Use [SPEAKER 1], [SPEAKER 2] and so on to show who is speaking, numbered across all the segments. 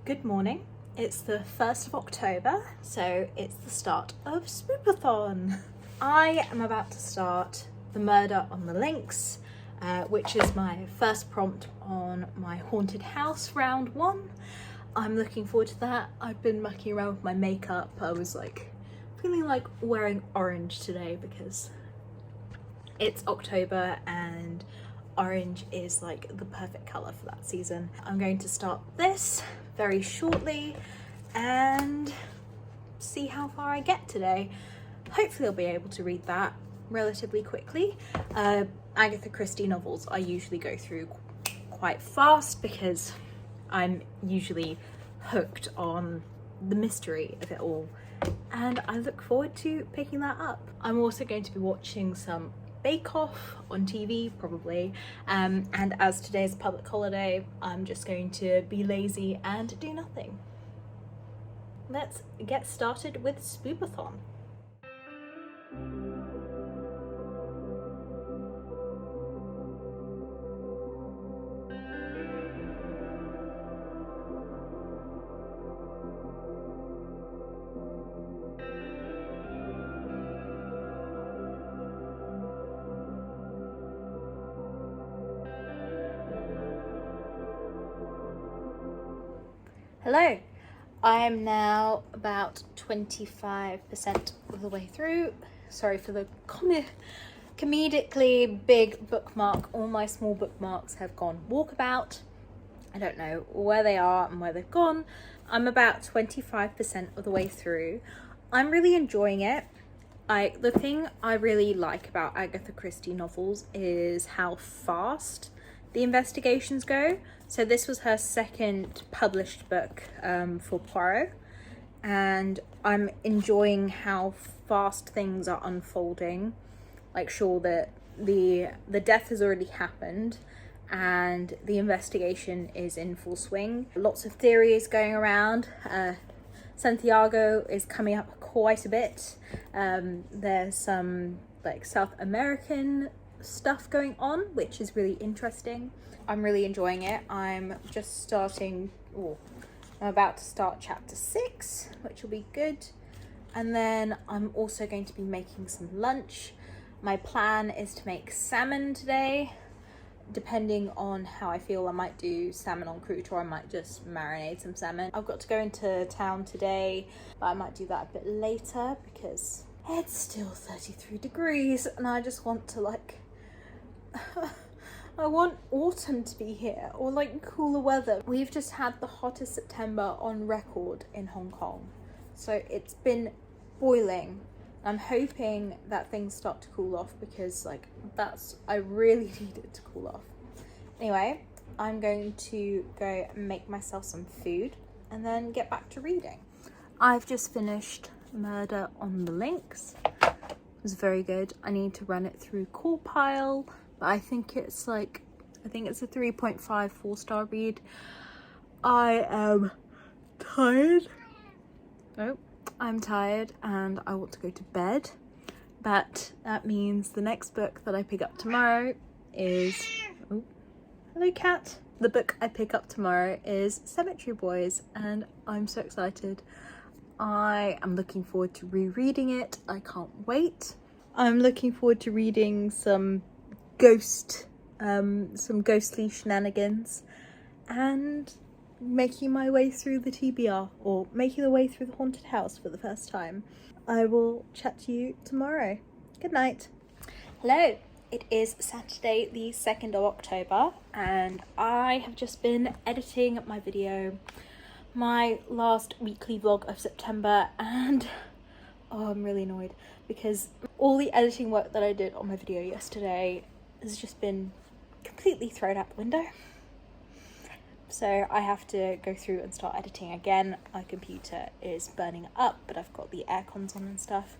[SPEAKER 1] Good morning. It's the 1st of October, so it's the start of Spoopathon. I am about to start The Murder on the Links, which is my first prompt on my haunted house round 1. I'm looking forward to that. I've been mucking around with my makeup. I was feeling like wearing orange today because it's October and orange is the perfect colour for that season. I'm going to start this very shortly and see how far I get today. Hopefully I'll be able to read that relatively quickly. Agatha Christie novels I usually go through quite fast because I'm usually hooked on the mystery of it all, and I look forward to picking that up. I'm also going to be watching some Bake Off on TV probably, and as today's a public holiday, I'm just going to be lazy and do nothing. Let's get started with Spoopathon. Hello, I am now about 25% of the way through. Sorry for the comedically big bookmark. All my small bookmarks have gone walkabout. I don't know where they are and where they've gone. I'm about 25% of the way through. I'm really enjoying it. The thing I really like about Agatha Christie novels is how fast the investigations go. So this was her second published book for Poirot, and I'm enjoying how fast things are unfolding. Sure, that the death has already happened and the investigation is in full swing. Lots of theories going around. Santiago is coming up quite a bit. There's some South American stuff going on, which is really interesting. I'm really enjoying it. I'm about to start chapter 6, which will be good. And then I'm also going to be making some lunch. My plan is to make salmon today. Depending on how I feel, I might do salmon en croûte or I might just marinate some salmon. I've got to go into town today, but I might do that a bit later because it's still 33 degrees and I just want to I want autumn to be here, or cooler weather. We've just had the hottest September on record in Hong Kong, so it's been boiling. I'm hoping that things start to cool off because I really need it to cool off. Anyway, I'm going to go make myself some food and then get back to reading. I've just finished Murder on the Links. It was very good. I need to run it through Call Pile, but I think it's a 3.5 4-star read. I am tired. Oh, I'm tired and I want to go to bed, but that means the next book that I pick up tomorrow is... Oh, hello cat. The book I pick up tomorrow is Cemetery Boys and I'm so excited. I am looking forward to rereading it. I can't wait. I'm looking forward to reading some ghostly shenanigans and making my way through the TBR, or making the way through the haunted house for the first time. I will chat to you tomorrow. Good night. Hello, it is Saturday the 2nd of October and I have just been editing my video, my last weekly vlog of September, and I'm really annoyed because all the editing work that I did on my video yesterday has just been completely thrown out the window. So I have to go through and start editing again. My computer is burning up, but I've got the air cons on and stuff.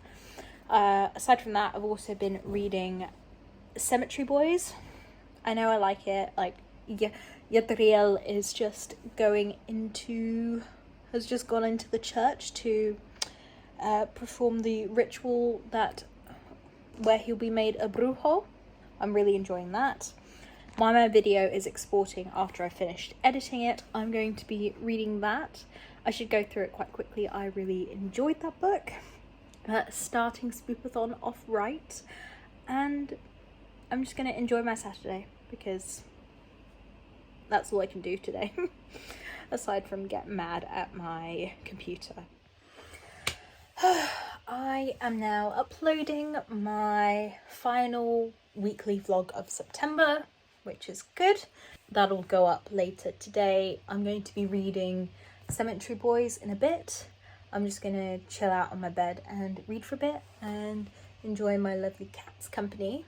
[SPEAKER 1] Aside from that, I've also been reading Cemetery Boys. I know I like it. Yadriel is just gone into the church to perform the ritual where he'll be made a brujo. I'm really enjoying that. While my video is exporting after I finished editing it, I'm going to be reading that. I should go through it quite quickly. I really enjoyed that book. Starting Spoopathon off right, and I'm just going to enjoy my Saturday because that's all I can do today, aside from get mad at my computer. I am now uploading my final weekly vlog of September, which is good. That'll go up later today. I'm going to be reading Cemetery Boys in a bit. I'm just gonna chill out on my bed and read for a bit and enjoy my lovely cat's company.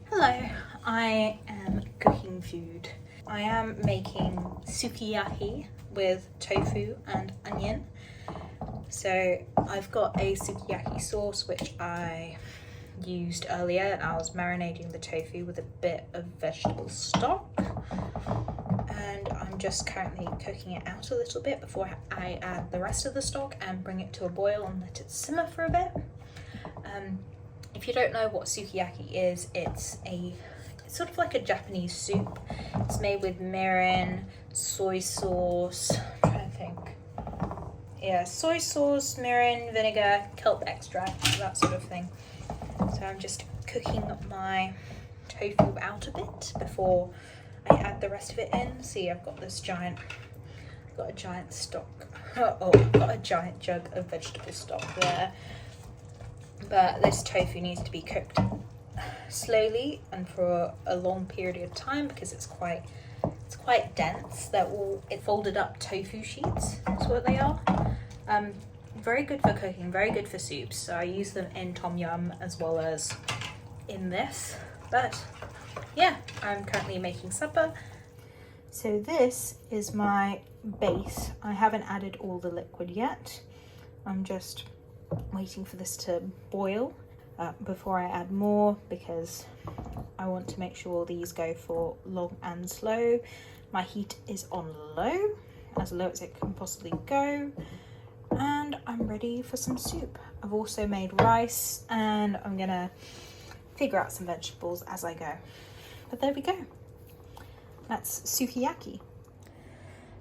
[SPEAKER 1] Hello, I am cooking food. I am making sukiyaki with tofu and onion. So I've got a sukiyaki sauce which I used earlier, and I was marinating the tofu with a bit of vegetable stock. And I'm just currently cooking it out a little bit before I add the rest of the stock and bring it to a boil and let it simmer for a bit. If you don't know what sukiyaki is, it's sort of like a Japanese soup. It's made with mirin, soy sauce, I'm trying to think. Yeah, soy sauce, mirin, vinegar, kelp extract, that sort of thing. So I'm just cooking my tofu out a bit before I add the rest of it in. See, I've got a giant stock. Oh, I've got a giant jug of vegetable stock there. But this tofu needs to be cooked slowly and for a long period of time because it's quite dense. It's folded up tofu sheets. That's what they are. Very good for cooking, very good for soups. So I use them in tom yum as well as in this. But yeah, I'm currently making supper. So this is my base. I haven't added all the liquid yet. I'm just waiting for this to boil before I add more because I want to make sure these go for long and slow. My heat is on low, as low as it can possibly go, and I'm ready for some soup. I've also made rice and I'm gonna figure out some vegetables as I go. But there we go. That's sukiyaki.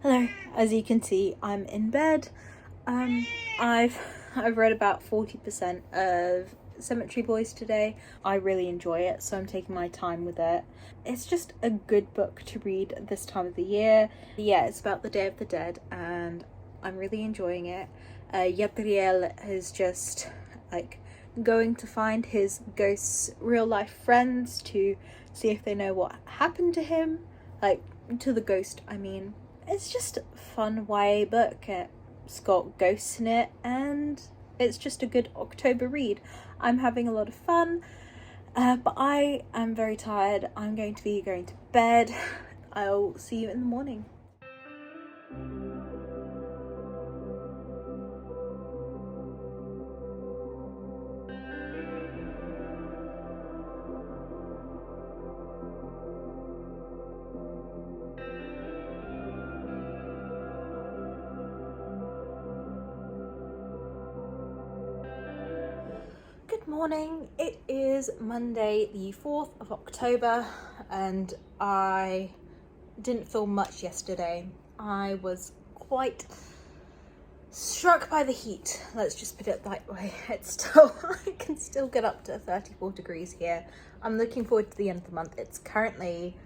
[SPEAKER 1] Hello, as you can see, I'm in bed. I've read about 40% of Cemetery Boys today. I really enjoy it, so I'm taking my time with it. It's just a good book to read at this time of the year. Yeah, it's about the Day of the Dead and I'm really enjoying it. Gabriel is just like going to find his ghost's real life friends to see if they know what happened to him. Like, to the ghost, I mean. It's just a fun YA book. It's got ghosts in it and it's just a good October read. I'm having a lot of fun, but I am very tired. I'm going to be going to bed. I'll see you in the morning. Good morning. It is Monday the 4th of October and I didn't film much yesterday. I was quite struck by the heat, let's just put it that way. I can still get up to 34 degrees here. I'm looking forward to the end of the month. It's currently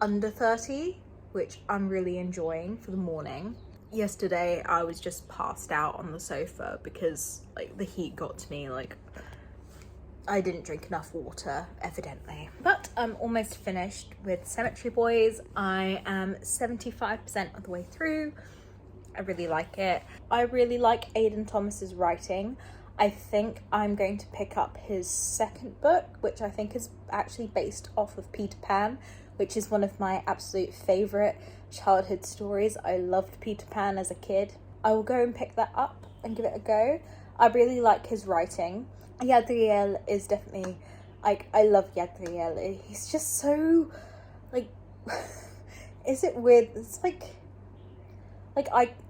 [SPEAKER 1] under 30, which I'm really enjoying for the morning. Yesterday I was just passed out on the sofa because like the heat got to me. Like I didn't drink enough water, evidently. But I'm almost finished with Cemetery Boys. I am 75% of the way through. I really like it. I really like Aidan Thomas's writing. I think I'm going to pick up his second book, which I think is actually based off of Peter Pan, which is one of my absolute favourite childhood stories. I loved Peter Pan as a kid. I will go and pick that up and give it a go. I really like his writing. Yadriel is definitely, like, I love Yadriel. He's just so, like, is it weird? It's like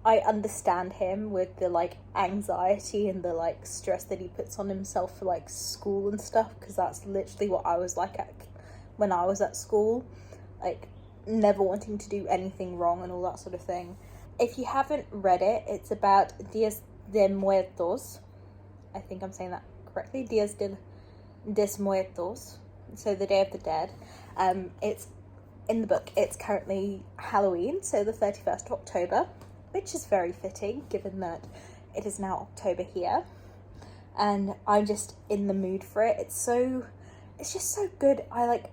[SPEAKER 1] I understand him with the, like, anxiety and the, like, stress that he puts on himself for, like, school and stuff, because that's literally what I was like when I was at school, like, never wanting to do anything wrong and all that sort of thing. If you haven't read it, it's about Dias de Muertos. I think I'm saying that correctly. Dias de Muertos. So the Day of the Dead. It's in the book. It's currently Halloween, so the 31st of October, which is very fitting given that it is now October here. And I'm just in the mood for it. It's just so good. I like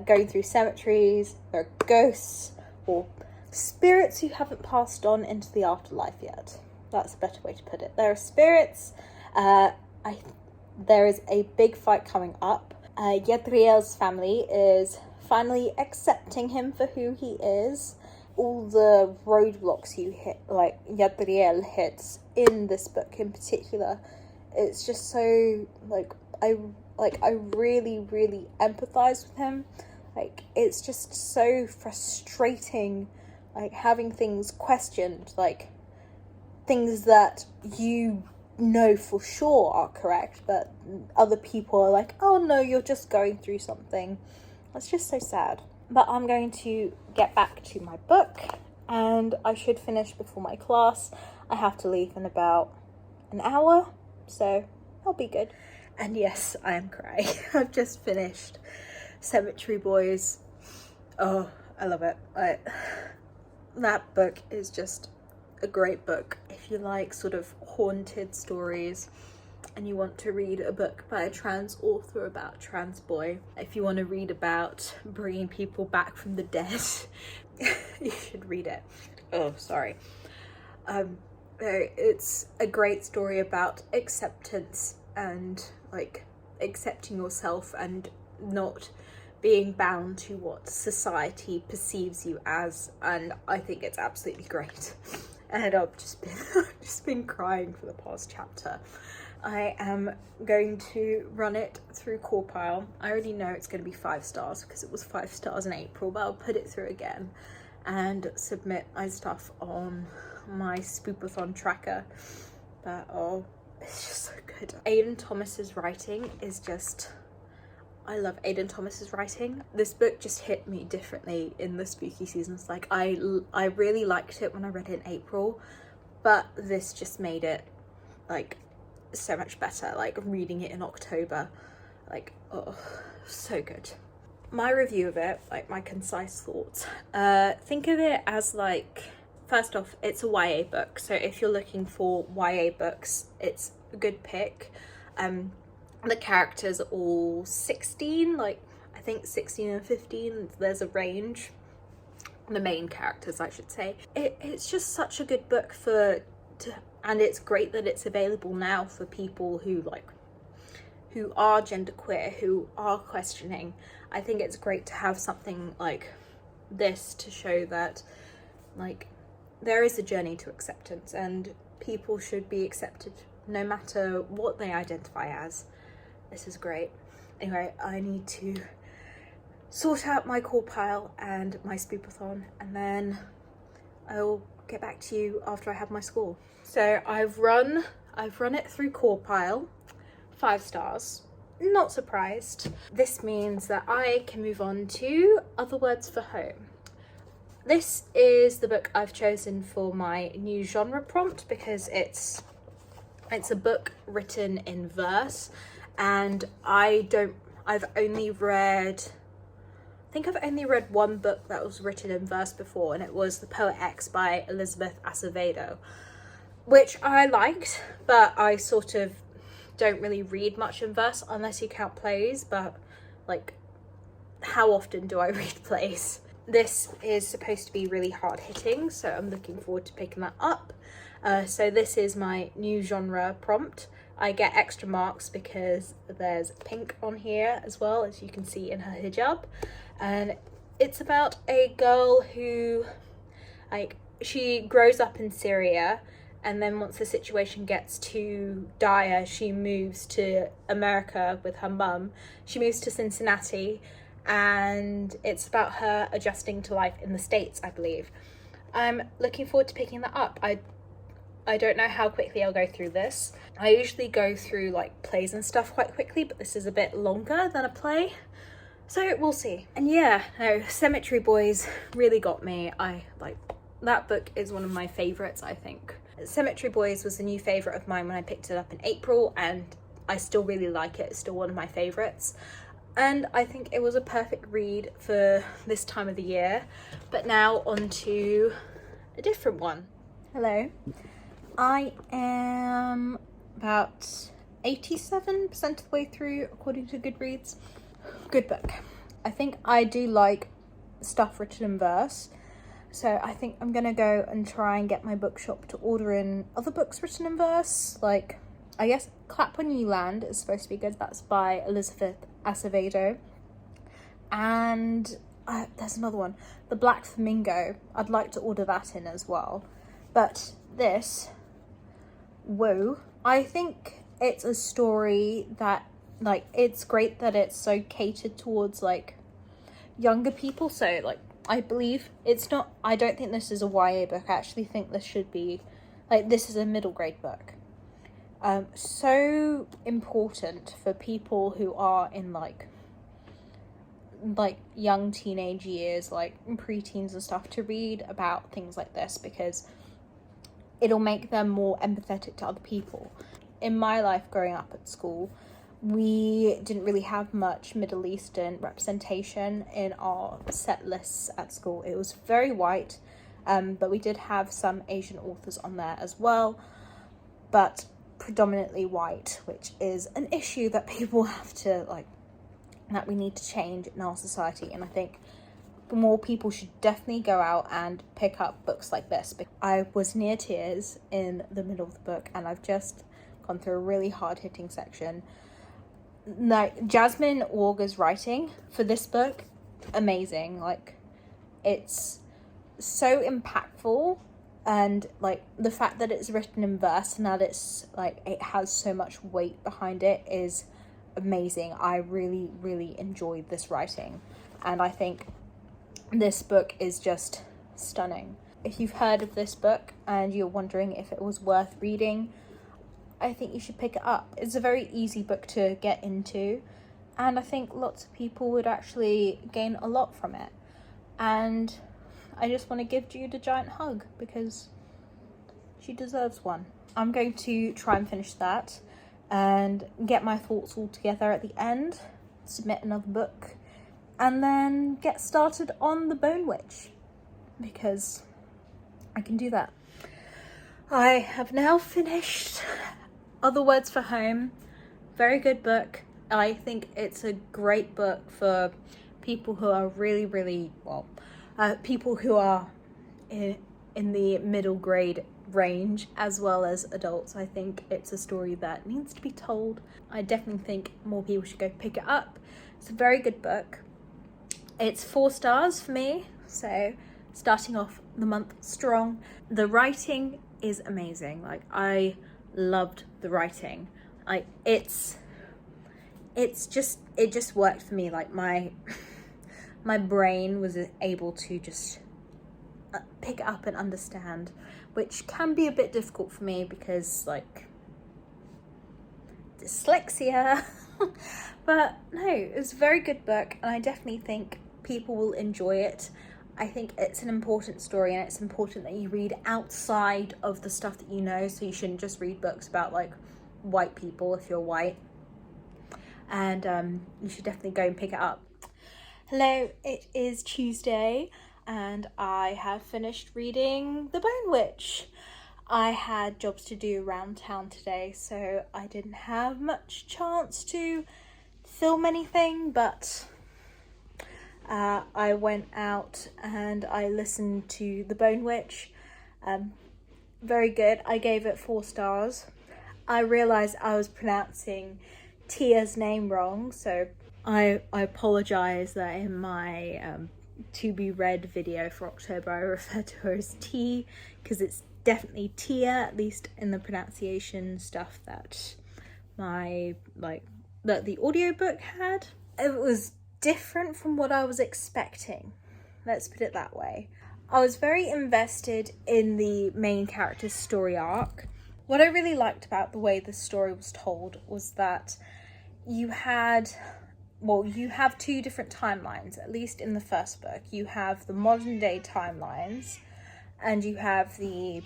[SPEAKER 1] going through cemeteries. There are ghosts or spirits who haven't passed on into the afterlife yet. That's a better way to put it. There are spirits. There is a big fight coming up. Yadriel's family is finally accepting him for who he is. All the roadblocks you hit, like Yadriel hits in this book in particular, it's just so, I really, really empathize with him. Like, it's just so frustrating, like, having things questioned, like, things that you know for sure are correct, but other people are like, oh no, you're just going through something. That's just so sad. But I'm going to get back to my book, and I should finish before my class. I have to leave in about an hour, so I'll be good. And yes, I am crying. I've just finished Cemetery Boys. Oh, I love it. That book is just a great book. If you like sort of haunted stories and you want to read a book by a trans author about a trans boy, if you want to read about bringing people back from the dead, you should read it. Oh, sorry. It's a great story about acceptance and, like, accepting yourself and not being bound to what society perceives you as, and I think it's absolutely great. And I've just been crying for the past chapter. I am going to run it through Corpile. I already know it's going to be 5 stars because it was 5 stars in April, but I'll put it through again and submit my stuff on my Spoopathon tracker. But oh, it's just so good. Aidan Thomas's writing is just, I love Aidan Thomas's writing. This book just hit me differently in the spooky seasons. Like, I really liked it when I read it in April, but this just made it, like, so much better. Like, reading it in October, like, oh, so good. My review of it, like, my concise thoughts, think of it as, like, first off, it's a YA book, so if you're looking for YA books, it's a good pick. The characters are all 16, like, I think 16 and 15, there's a range. The main characters, I should say. It's just such a good book and it's great that it's available now for people who are genderqueer, who are questioning. I think it's great to have something like this to show that, like, there is a journey to acceptance and people should be accepted no matter what they identify as. This is great. Anyway, I need to sort out my Corpile and my Spoopathon, and then I'll get back to you after I have my score. So I've run it through Corpile, 5 stars. Not surprised. This means that I can move on to Other Words for Home. This is the book I've chosen for my new genre prompt because it's a book written in verse, and I think I've only read one book that was written in verse before, and it was The Poet X by Elizabeth Acevedo, which I liked, but I sort of don't really read much in verse unless you count plays, but like, how often do I read plays? This is supposed to be really hard hitting, so I'm looking forward to picking that up. So this is my new genre prompt. I get extra marks because there's pink on here as well, as you can see in her hijab. And it's about a girl who, like, she grows up in Syria, and then once the situation gets too dire, she moves to America with her mum. She moves to Cincinnati, and it's about her adjusting to life in the States, I believe. I'm looking forward to picking that up. I don't know how quickly I'll go through this. I usually go through like plays and stuff quite quickly, but this is a bit longer than a play, so we'll see. And yeah, no, Cemetery Boys really got me. I like that book. Is one of my favorites, I think. Cemetery Boys was a new favorite of mine when I picked it up in April, and I still really like it. It's still one of my favorites, and I think it was a perfect read for this time of the year. But now on to a different one. Hello. I am about 87% of the way through, according to Goodreads. Good book. I think I do like stuff written in verse, so I think I'm gonna go and try and get my bookshop to order in other books written in verse. Like, I guess Clap When You Land is supposed to be good. That's by Elizabeth Acevedo. And there's another one, The Black Flamingo. I'd like to order that in as well. But this, whoa, I think it's a story that, like, it's great that it's so catered towards like younger people. So like, I believe it's not, I don't think this is a YA book. I actually think this should be like, this is a middle grade book. So important for people who are in like young teenage years, like preteens and stuff, to read about things like this, because it'll make them more empathetic to other people. In my life growing up at school, we didn't really have much Middle Eastern representation in our set lists at school. It was very white, but we did have some Asian authors on there as well, but predominantly white, which is an issue that people have to like, that we need to change in our society. And I think more people should definitely go out and pick up books like this. I was near tears in the middle of the book, and I've just gone through a really hard-hitting section. Like, Jasmine Walger's writing for this book, amazing. Like, it's so impactful, and like the fact that it's written in verse and that it's like, it has so much weight behind it is amazing. I really, really enjoyed this writing, and I think this book is just stunning. If you've heard of this book and you're wondering if it was worth reading, I think you should pick it up. It's a very easy book to get into, and I think lots of people would actually gain a lot from it. And I just want to give Jude a giant hug because she deserves one. I'm going to try and finish that and get my thoughts all together at the end, submit another book, and then get started on The Bone Witch, because I can do that. I have now finished Other Words for Home. Very good book. I think it's a great book for people who are really, really, well, people who are in the middle grade range as well as adults. I think it's a story that needs to be told. I definitely think more people should go pick it up. It's a very good book. It's 4 stars for me, so starting off the month strong. The writing is amazing. Like, I loved the writing. Like, it just worked for me. Like, my brain was able to just pick it up and understand, which can be a bit difficult for me because, like, dyslexia. But no, it was a very good book, and I definitely think people will enjoy it. I think it's an important story, and it's important that you read outside of the stuff that you know, so you shouldn't just read books about like white people if you're white. And you should definitely go and pick it up. Hello, it is Tuesday, and I have finished reading The Bone Witch. I had jobs to do around town today, so I didn't have much chance to film anything, but I went out and I listened to The Bone Witch. Very good. I gave it 4 stars. I realised I was pronouncing Tia's name wrong, so I apologise that in my to be read video for October I refer to her as T, because it's definitely Tia, at least in the pronunciation stuff that that the audiobook had. It was different from what I was expecting, let's put it that way. I was very invested in the main character's story arc. What I really liked about the way the story was told was that you have 2 different timelines, at least in the first book. You have the modern day timelines, and you have the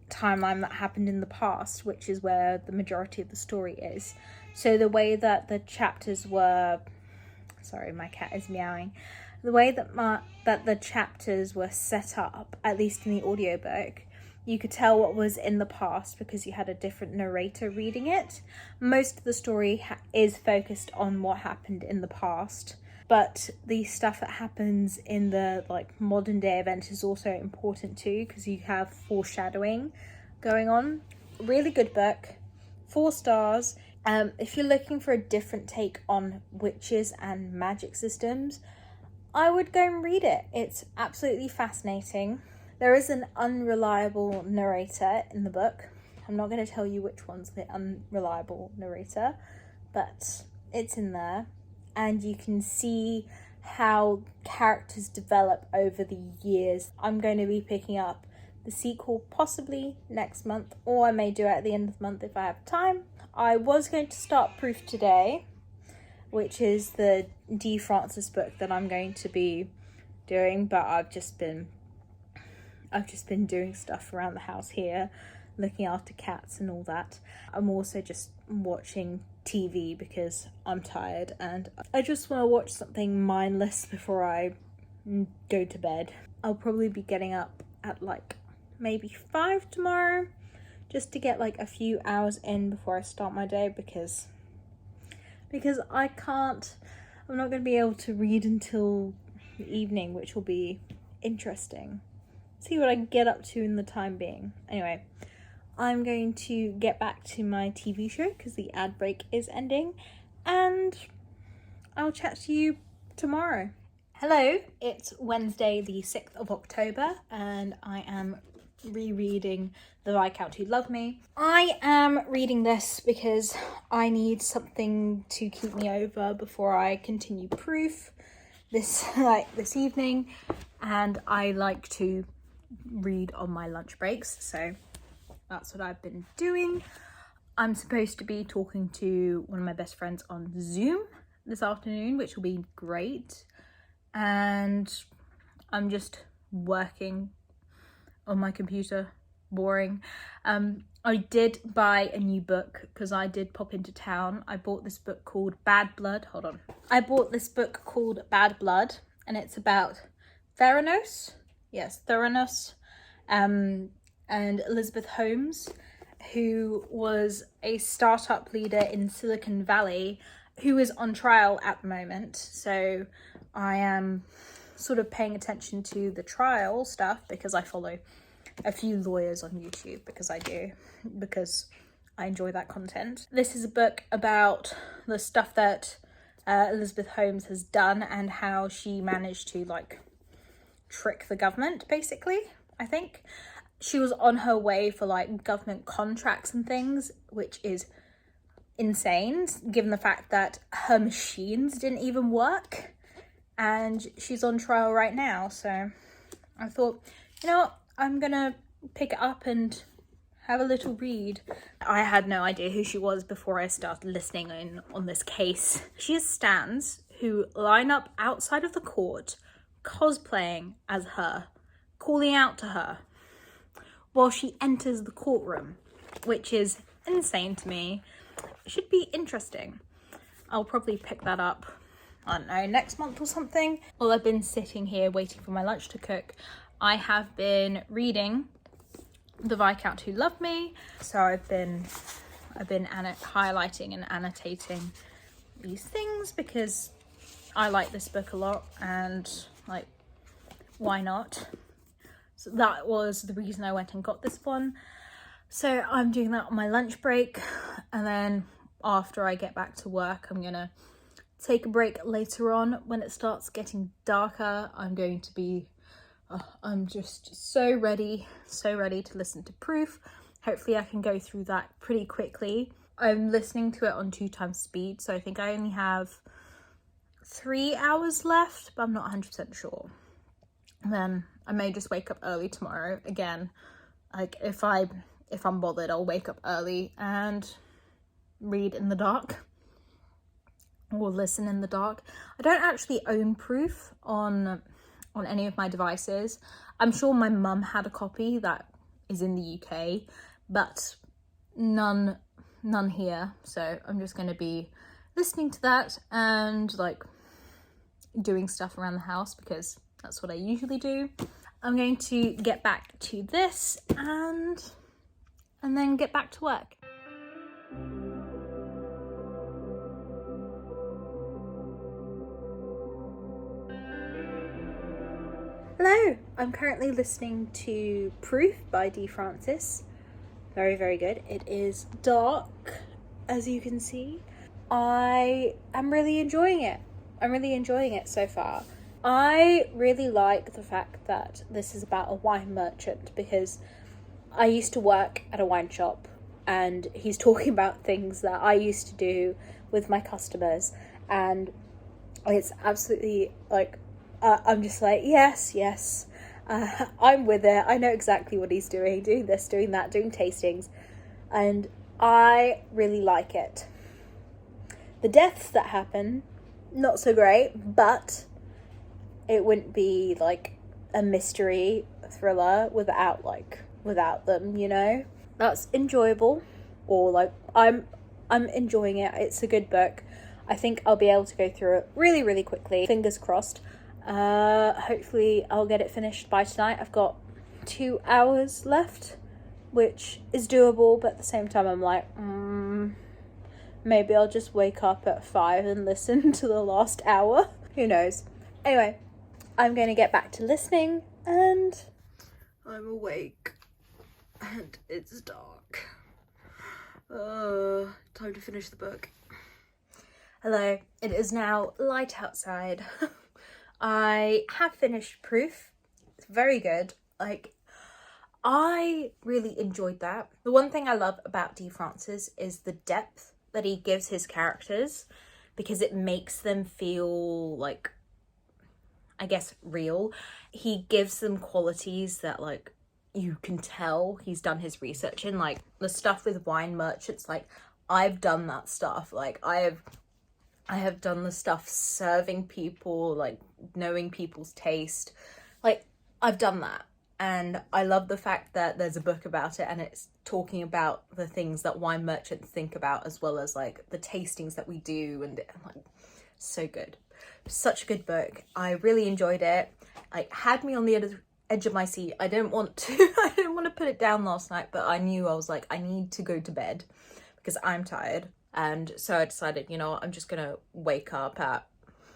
[SPEAKER 1] timeline that happened in the past, which is where the majority of the story is. So the way that the chapters were, sorry, my cat is meowing. The way that the chapters were set up, at least in the audiobook, you could tell what was in the past because you had a different narrator reading it. Most of the story is focused on what happened in the past, but the stuff that happens in the modern day event is also important too, because you have foreshadowing going on. Really good book, 4 stars. If you're looking for a different take on witches and magic systems, I would go and read it. It's absolutely fascinating. There is an unreliable narrator in the book. I'm not going to tell you which one's the unreliable narrator, but it's in there. And you can see how characters develop over the years. I'm going to be picking up the sequel possibly next month, or I may do it at the end of the month if I have time. I was going to start Proof today, which is the D. Francis book that I'm going to be doing, but I've just been doing stuff around the house here, looking after cats and all that. I'm also just watching TV because I'm tired and I just want to watch something mindless before I go to bed. I'll probably be getting up at maybe 5 tomorrow, just to get a few hours in before I start my day, because I'm not going to be able to read until the evening, which will be interesting. See what I get up to in the time being. Anyway, I'm going to get back to my TV show because the ad break is ending, and I'll chat to you tomorrow. Hello, it's Wednesday the 6th of October and I am rereading The Viscount Who Loved Me. I am reading this because I need something to keep me over before I continue Proof this evening, and I like to read on my lunch breaks, so that's what I've been doing. I'm supposed to be talking to one of my best friends on Zoom this afternoon, which will be great, and I'm just working on my computer. Boring. I did buy a new book because I did pop into town. I bought this book called Bad Blood. Hold on. I bought this book called Bad Blood, and it's about Theranos. Yes, Theranos. And Elizabeth Holmes, who was a startup leader in Silicon Valley, who is on trial at the moment. So I am sort of paying attention to the trial stuff because I follow a few lawyers on YouTube, because I enjoy that content. This is a book about the stuff that Elizabeth Holmes has done and how she managed to trick the government, basically. I think she was on her way for government contracts and things, which is insane given the fact that her machines didn't even work, and she's on trial right now. So I thought, you know what, I'm gonna pick it up and have a little read. I had no idea who she was before I started listening in on this case. She has stans who line up outside of the court cosplaying as her, calling out to her while she enters the courtroom, which is insane to me. It should be interesting. I'll probably pick that up, I don't know, next month or something. While I've been sitting here waiting for my lunch to cook, I have been reading The Viscount Who Loved Me. So I've been highlighting and annotating these things because I like this book a lot, and like, why not? So that was the reason I went and got this one. So I'm doing that on my lunch break, and then after I get back to work, I'm gonna take a break later on when it starts getting darker. I'm going to be I'm just so ready to listen to Proof. Hopefully I can go through that pretty quickly. I'm listening to it on 2x speed, so I think I only have 3 hours left, but I'm not 100% sure. And then I may just wake up early tomorrow again. Like, if I'm bothered, I'll wake up early and read in the dark or listen in the dark. I don't actually own Proof on any of my devices. I'm sure my mum had a copy that is in the UK, but none here. So I'm just going to be listening to that and like doing stuff around the house because that's what I usually do. I'm going to get back to this and then get back to work. Hello, I'm currently listening to Proof by D. Francis. Very, very good. It is dark, as you can see. I am really enjoying it. I'm really enjoying it so far. I really like the fact that this is about a wine merchant, because I used to work at a wine shop, and he's talking about things that I used to do with my customers, and it's absolutely like, I'm just like, yes, I'm with it. I know exactly what he's doing this, doing that, doing tastings, and I really like it. The deaths that happen, not so great, but it wouldn't be like a mystery thriller without them, you know? That's enjoyable, or like, I'm enjoying it. It's a good book. I think I'll be able to go through it really, really quickly. Fingers crossed. Hopefully I'll get it finished by tonight. I've got 2 hours left, which is doable, but at the same time I'm like, maybe I'll just wake up at 5 and listen to the last hour. Who knows? Anyway, I'm going to get back to listening, and I'm awake and it's dark. Time to finish the book. Hello, it is now light outside. I have finished Proof. It's very good. Like, I really enjoyed that. The one thing I love about D. Francis is the depth that he gives his characters, because it makes them feel like, I guess, real. He gives them qualities that like you can tell he's done his research in, like the stuff with wine merchants. Like, I've done that stuff. Like, I have done the stuff serving people, like knowing people's taste. Like, I've done that. And I love the fact that there's a book about it, and it's talking about the things that wine merchants think about, as well as like the tastings that we do. And like, so good. Such a good book. I really enjoyed it. Like, had me on the edge of my seat. I didn't want to put it down last night, but I knew, I was like, I need to go to bed because I'm tired. And so I decided, you know what, I'm just gonna wake up at,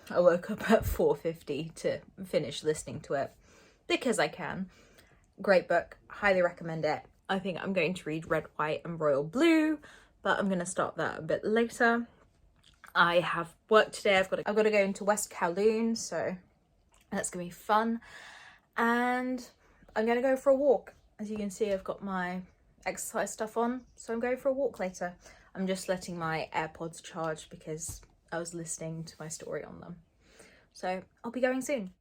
[SPEAKER 1] I woke up at 4:50 to finish listening to it because I can. Great book, highly recommend it. I think I'm going to read Red, White and Royal Blue, but I'm gonna start that a bit later. I have work today. I've got to go into West Kowloon, so that's gonna be fun. And I'm gonna go for a walk. As you can see, I've got my exercise stuff on, so I'm going for a walk later. I'm just letting my AirPods charge because I was listening to my story on them. So I'll be going soon.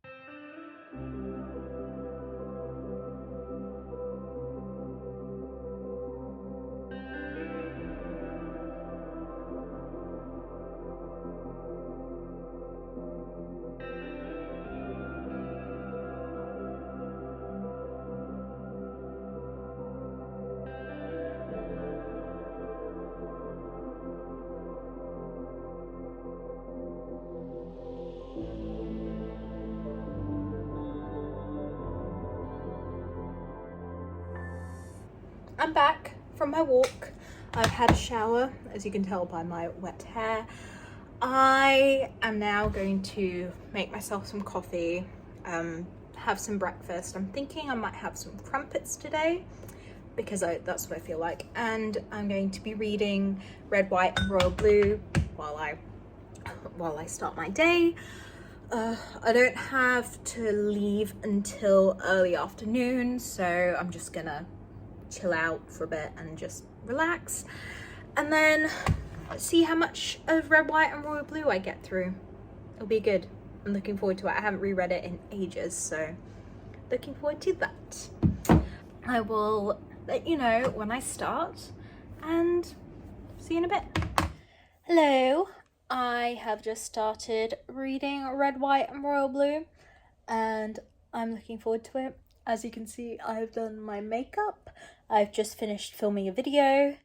[SPEAKER 1] I'm back from my walk. I've had a shower, as you can tell by my wet hair. I am now going to make myself some coffee, have some breakfast. I'm thinking I might have some crumpets today because that's what I feel like. And I'm going to be reading Red, White and Royal Blue while I start my day. I don't have to leave until early afternoon, so I'm just gonna chill out for a bit and just relax, and then see how much of Red, White and Royal Blue I get through. It'll be good. I'm looking forward to it. I haven't reread it in ages, so looking forward to that. I will let you know when I start, and see you in a bit. Hello. I have just started reading Red, White and Royal Blue, and I'm looking forward to it. As you can see, I've done my makeup. I've just finished filming a video.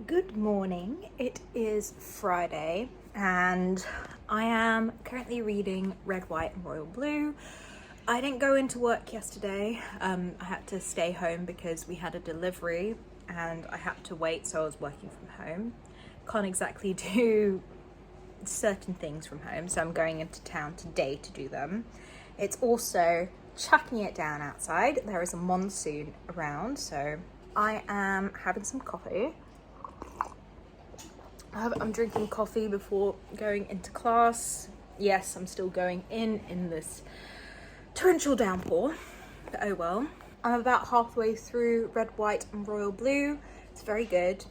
[SPEAKER 1] Good morning. It is Friday and I am currently reading Red, White and Royal Blue. I didn't go into work yesterday. I had to stay home because we had a delivery and I had to wait, so I was working from home. Can't exactly do certain things from home, so I'm going into town today to do them. It's also chucking it down outside. There is a monsoon around, so I am having some coffee. I'm drinking coffee before going into class. Yes, I'm still going in this torrential downpour, but oh well. I'm about halfway through Red, White and Royal Blue. It's very good.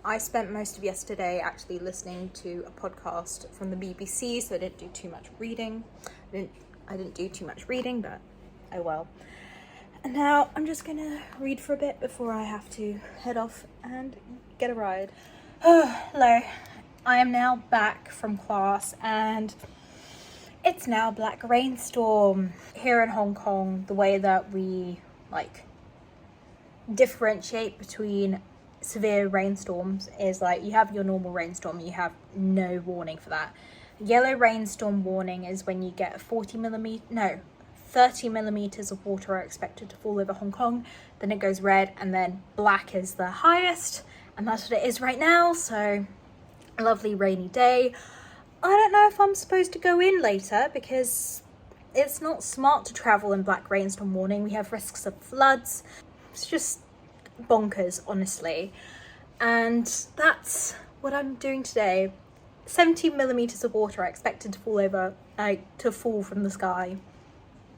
[SPEAKER 1] I spent most of yesterday actually listening to a podcast from the BBC, so I didn't do too much reading. I didn't do too much reading, but oh well. And now I'm just gonna read for a bit before I have to head off and get a ride. Hello, I am now back from class and it's now black rainstorm. Here in Hong Kong, the way that we differentiate between severe rainstorms is you have your normal rainstorm, you have no warning for that. Yellow rainstorm warning is when you get 30 millimeters of water are expected to fall over Hong Kong. Then it goes red, and then black is the highest. And that's what it is right now, so a lovely rainy day. I don't know if I'm supposed to go in later because it's not smart to travel in black rainstorm warning. We have risks of floods. It's just bonkers, honestly. And that's what I'm doing today. 70 millimeters of water are expected to fall from the sky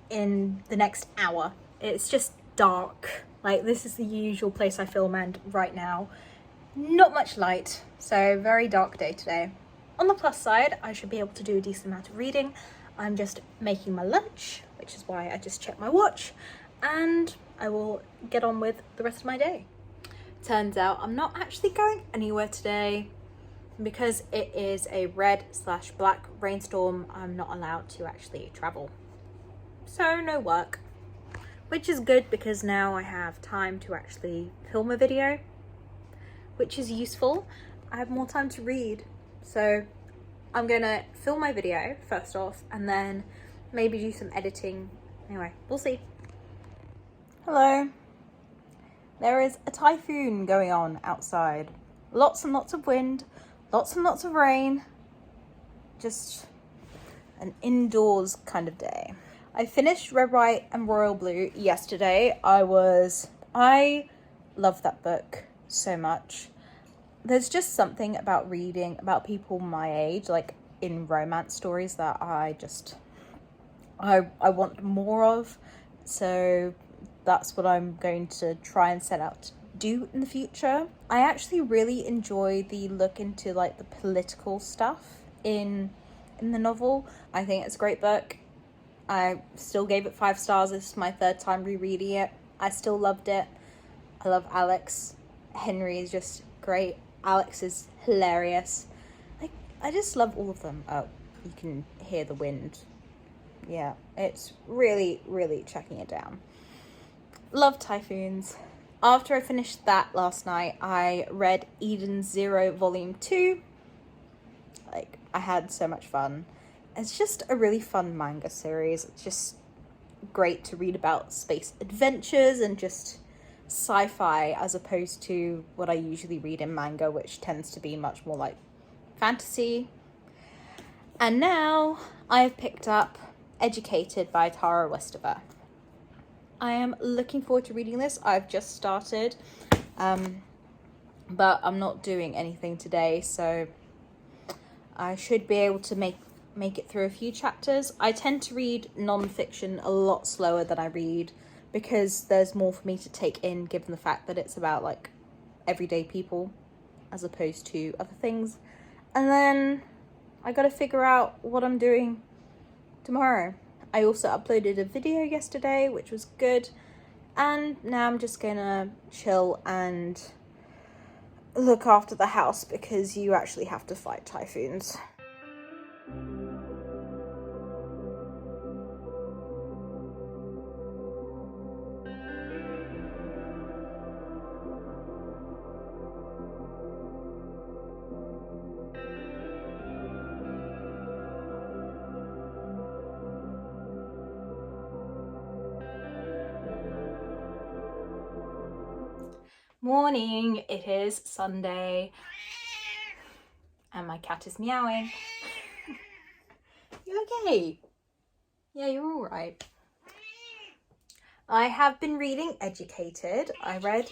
[SPEAKER 1] in the next hour. It's just dark. This is the usual place I film, and right now not much light, so very dark day today. On the plus side, I should be able to do a decent amount of reading. I'm just making my lunch, which is why I just checked my watch, and I will get on with the rest of my day. Turns out I'm not actually going anywhere today because it is a red/black rainstorm. I'm not allowed to actually travel, so no work, which is good because now I have time to actually film a video, which is useful. I have more time to read, so I'm gonna film my video first off and then maybe do some editing. Anyway, we'll see. Hello. There is a typhoon going on outside. Lots and lots of wind, lots and lots of rain. Just an indoors kind of day. I finished Red, White and Royal Blue yesterday. I love that book so much. There's just something about reading about people my age, in romance stories, that I want more of. So that's what I'm going to try and set out to do in the future. I actually really enjoy the look into the political stuff in the novel. I think it's a great book. I still gave it 5 stars. This is my 3rd time rereading it. I still loved it. I love Alex. Henry is just great. Alex is hilarious. I just love all of them. Oh, you can hear the wind. yeah, it's really, really checking it down. Love typhoons. After I finished that last night, I read Eden Zero Volume 2. Like, I had so much fun. It's just a really fun manga series. It's just great to read about space adventures and just sci-fi, as opposed to what I usually read in manga, which tends to be much more like fantasy. And now I've picked up Educated by Tara Westover. I am looking forward to reading this. I've just started, but I'm not doing anything today, so I should be able to make it through a few chapters. I tend to read non-fiction a lot slower than I read, because there's more for me to take in, given the fact that it's about like everyday people as opposed to other things. And then I gotta figure out what I'm doing tomorrow. I also uploaded a video yesterday, which was good. And now I'm just gonna chill and look after the house, because you actually have to fight typhoons. Morning, it is Sunday and my cat is meowing. You okay? Yeah, you're all right. I have been reading Educated. I read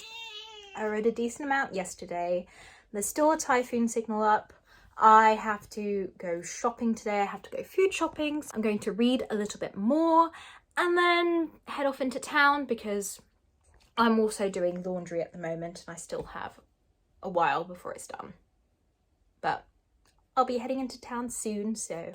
[SPEAKER 1] a decent amount yesterday. There's still a typhoon signal up. I have to go shopping today. I have to go food shopping. So I'm going to read a little bit more and then head off into town, because I'm also doing laundry at the moment and I still have a while before it's done. But I'll be heading into town soon, so...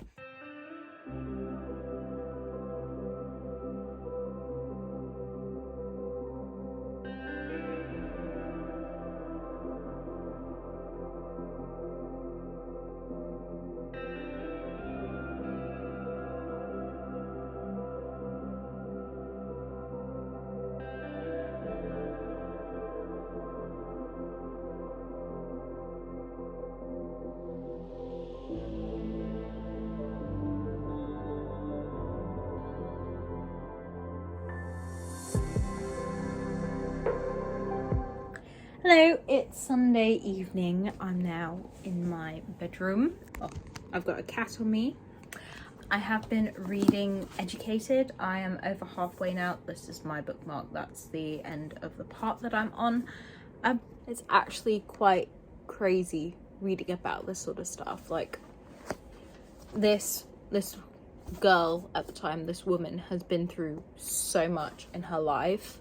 [SPEAKER 1] Hello, it's Sunday evening. I'm now in my bedroom. Oh, I've got a cat on me. I have been reading Educated. I am over halfway now. This is my bookmark. That's the end of the part that I'm on. It's actually quite crazy reading about this sort of stuff. Like, this girl at the time, this woman, has been through so much in her life,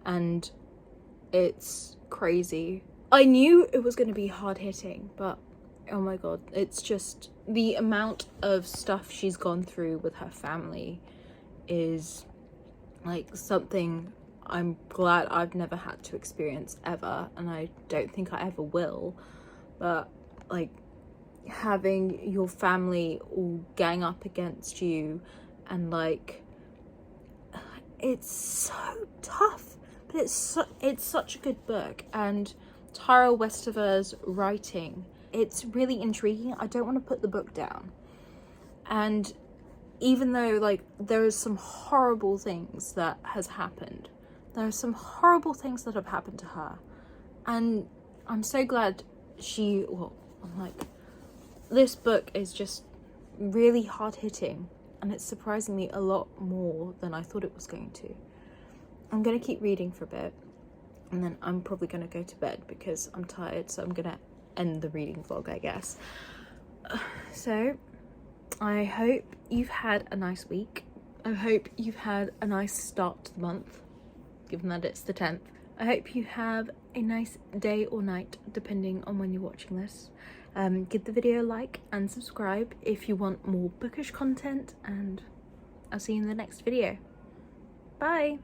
[SPEAKER 1] and it's crazy. I knew it was going to be hard hitting, but oh my god, it's just the amount of stuff she's gone through with her family is like something I'm glad I've never had to experience ever, and I don't think I ever will. But like, having your family all gang up against you, and like, it's so tough. But it's such a good book, and Tara Westover's writing, it's really intriguing. I don't want to put the book down, and even though like there is some horrible things that has happened, there are some horrible things that have happened to her, and I'm so glad I'm like, this book is just really hard hitting, and it's surprising me a lot more than I thought it was going to. I'm going to keep reading for a bit, and then I'm probably going to go to bed because I'm tired, so I'm going to end the reading vlog, I guess. So, I hope you've had a nice week. I hope you've had a nice start to the month, given that it's the 10th. I hope you have a nice day or night, depending on when you're watching this. Give the video a like and subscribe if you want more bookish content, and I'll see you in the next video. Bye!